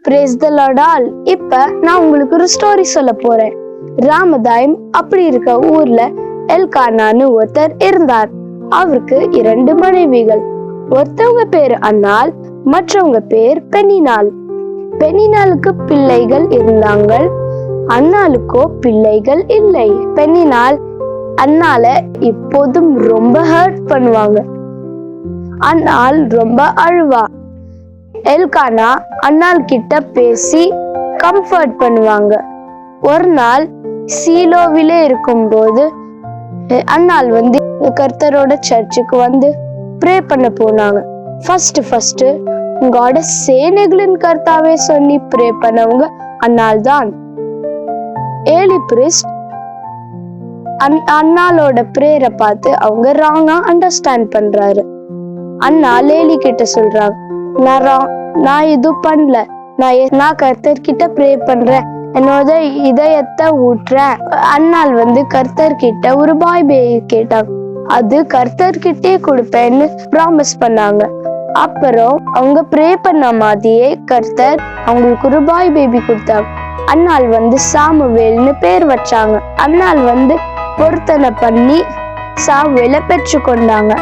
Praise the Lord all. இப்ப நான் உங்களுக்கு ஒரு ஸ்டோரி சொல்ல போறேன். ராமதாயம் அப்படி இருக்க ஊர்ல எல்கானான்னு ஒருத்தர் இருந்தார். அவருக்கு 2 மனைவிகள். ஒருத்தவங்க பேரு அன்னாள், மற்றவங்க பேர் பெண்ணினாள். பெண்ணினாளுக்கு பிள்ளைகள் இருந்தாங்க, அன்னாளுக்கோ பிள்ளைகள் இல்லை. பெண்ணினாள் அன்னால இப்போதும் ரொம்ப ஹர்ட் பண்ணுவாங்க. அன்னாள் ரொம்ப அழுவா. எல்கானா அன்னாள் கிட்ட பேசி கம்ஃபர்ட் பண்ணுவாங்க. ஒரு நாள் சீலோவிலே இருக்கும்போது அன்னாள் கர்த்தரோட சர்ச்சுக்கு ப்ரே பண்ண போனாங்க. ஃபர்ஸ்ட் உங்களோட சேனைகளின் கர்த்தாவே சொல்லி ப்ரே பண்ணவங்க அன்னாள் தான். ஏலி பிரிஸ்ட் அன்னாளோட பிரேயரை பார்த்து அவங்க ராங்கா அண்டர்ஸ்டாண்ட் பண்றாரு. அன்னாள் ஏலி கிட்ட சொல்றாங்க, நான் இது பண்ணல, நான் கர்த்தர் கிட்ட ப்ரே பண்றேன், என்னோட இதயத்தை ஊட்டுறேன். அன்னாள் கர்த்தர் கிட்ட ஒரு பாய் பேபி கேட்டாங்க. அது கர்த்தர் கிட்டே கொடுப்பேன்னு ப்ராமிஸ் பண்ணாங்க. அப்புறம் அவங்க ப்ரே பண்ண மாதிரியே கர்த்தர் அவங்களுக்கு ஒரு பாய் பேபி கொடுத்தாங்க. அன்னாள் சாமுவேல்னு பேர் வச்சாங்க. அன்னாள் பொருத்தனை பண்ணி சாமுவேலை பெற்று கொண்டாங்க.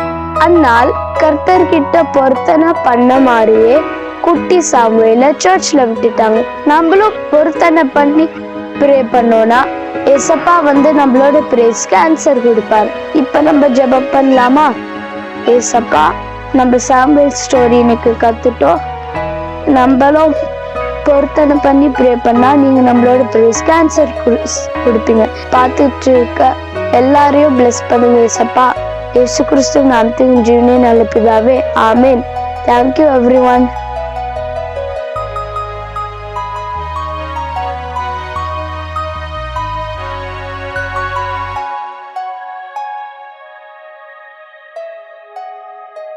அன்னாள் கர்த்தர் கிட்ட பொருத்தனை பண்ண மாதிரியே குட்டி சாமுவேலை சர்ச்ல விட்டுட்டாங்க. நம்மளும் பொருத்தனை பண்ணி ப்ரே பண்ணோம்னா ஏசப்பா நம்மளோட பிரேஸ்க்கு ஆன்சர் கொடுப்பாரு. இப்ப நம்ம ஜெபம் பண்ணலாமா? ஏசப்பா, நம்ம சாமுவேல் ஸ்டோரி எனக்கு கத்துட்டோம். நம்மளும் பொருத்தனை பண்ணி ப்ரே பண்ணா நீங்க நம்மளோட பிரேஸ்க்கு ஆன்சர் கொடுப்பீங்க. பார்த்துட்டு இருக்க எல்லாரையும் பிளஸ் பண்ணுங்க ஏசப்பா. இயேசு கிறிஸ்து நாமத்தில் ஜீவனே நல்ல பிதாவே, ஆமென். Thank you everyone.